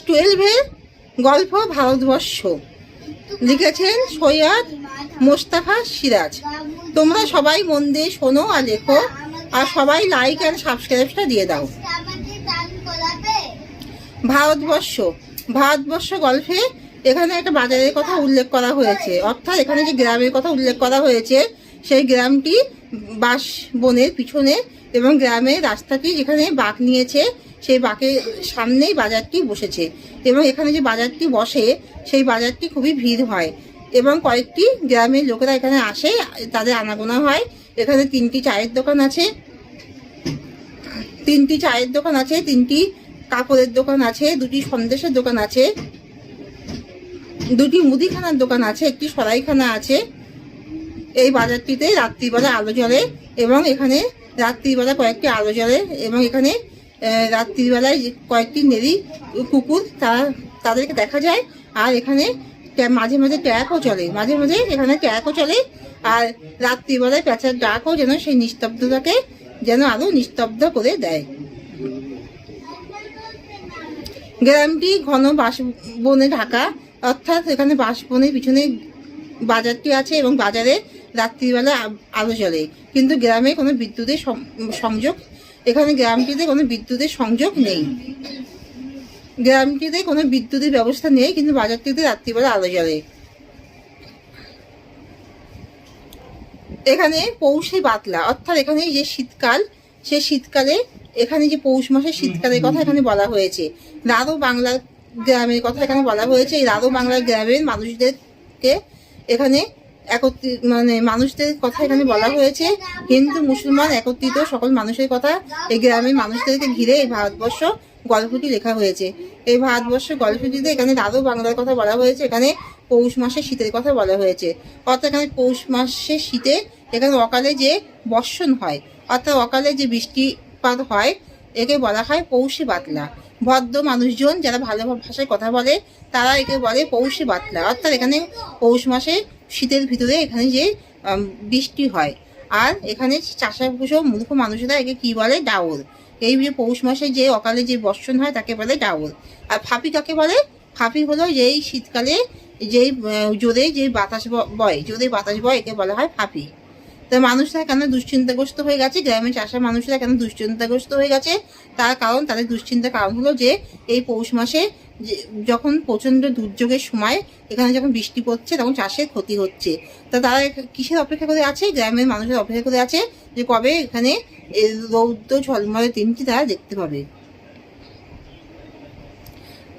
12-এর গল্প ভারতবর্ষ, লিখেছেন সৈয়দ মোস্তফা সিরাজ। তোমরা সবাই মন দিয়ে শোনো আর লেখো, আর সবাই লাইক আর সাবস্ক্রাইবটা দিয়ে দাও। ভারতবর্ষ গল্পে এখানে একটা বাজারের কথা উল্লেখ করা হয়েছে, অর্থাৎ এখানে যে গ্রামের কথা উল্লেখ করা হয়েছে সেই গ্রামটি বাঁশ বনের পিছনে, এবং গ্রামের রাস্তাটি যেখানে বাঁক নিয়েছে সেই বাঁকের সামনেই বাজারটি বসেছে, এবং এখানে যে বাজারটি বসে সেই বাজারটি খুবই ভিড় হয়, এবং কয়েকটি গ্রামের লোকেরা এখানে আসে, তাদের আনাগোনা হয়। এখানে 3টি চায়ের দোকান আছে, 3টি কাপড়ের দোকান আছে, 2টি সন্দেশের দোকান আছে, 2টি মুদিখানার দোকান আছে, একটি সরাইখানা আছে। এই বাজারটিতে রাত্রিবেলা আলো জ্বলে, এবং এখানে রাত্রিবেলা কয়েকটি আলো জ্বলে, এবং এখানে রাত্রিবেলায় কয়েকটি নেড়ি কুকুর তাদেরকে দেখা যায়। আর এখানে মাঝে মাঝে ট্র্যাকও চলে, এখানে ট্র্যাকও চলে। আর রাত্রিবেলায় প্যাঁচার ডাকও যেন সেই নিস্তব্ধতাকে যেন আরো নিস্তব্ধ করে দেয়। গ্রামটি ঘন বাঁশবনে ঢাকা, অর্থাৎ এখানে বাঁশবনের পিছনে বাজারটি আছে, এবং বাজারে রাত্রিবেলা আলো জ্বলে, কিন্তু গ্রামে কোনো বিদ্যুতের সংযোগ, এখানে গ্রামটিতে কোনো বিদ্যুতের সংযোগ নেই, গ্রামটিতে কোনো বিদ্যুতের ব্যবস্থা নেই, কিন্তু বাজারটিতে রাত্রিবেলা আলো জ্বলে। এখানে পৌষে বাতলা, অর্থাৎ এখানে যে শীতকাল, সে শীতকালে এখানে যে পৌষ মাসের শীতকালের কথা এখানে বলা হয়েছে। রাঢ় বাংলার গ্রামের কথা এখানে বলা হয়েছে। এই রাঢ় বাংলার গ্রামের মানুষদেরকে এখানে মানুষদের কথা এখানে বলা হয়েছে। হিন্দু মুসলমান একত্রিত সকল মানুষের কথা এই গ্রামের মানুষদেরকে ঘিরে এই ভারতবর্ষ গল্পটি লেখা হয়েছে। এই ভারতবর্ষ গল্পটিতে এখানে রাঢ় বাংলার কথা বলা হয়েছে, এখানে পৌষ মাসের শীতের কথা বলা হয়েছে। অর্থাৎ এখানে পৌষ মাসের শীতে এখানে অকালে যে বর্ষণ হয়, অর্থাৎ অকালে যে বৃষ্টিপাত হয়, একে বলা হয় পৌষে বাতলা। ভদ্র মানুষজন যারা ভালো ভাষায় কথা বলে তারা একে বলে পৌষে বাতলা। অর্থাৎ এখানে পৌষ মাসে শীতের ভিতরে এখানে যে বৃষ্টি হয়, আর এখানে চাষাভুষো মূর্খ মানুষেরা একে কি বলে, ডাউল। এই যে পৌষ মাসে যে অকালে যে বর্ষণ হয় তাকে বলে ডাউল। আর ফাঁপি কাকে বলে? ফাঁপি হলো যেই শীতকালে যেই জোরে যে বাতাস বয় একে বলা হয় ফাঁপি। তো মানুষরা কেন দুশ্চিন্তাগ্রস্ত হয়ে গেছে, গ্রামের চাষা মানুষরা কেন দুশ্চিন্তাগ্রস্ত হয়ে গেছে, তার কারণ, তাদের দুশ্চিন্তার কারণ হলো যে এই পৌষ মাসে যখন প্রচণ্ড দুর্যোগের সময় এখানে যখন বৃষ্টি পড়ছে তখন চাষের ক্ষতি হচ্ছে। তা তারা কিসের অপেক্ষা করে আছে? গ্রামের মানুষের অপেক্ষা করে আছে যে কবে এখানে রৌদ্র ঝলমলে দিনটি তারা দেখতে পাবে।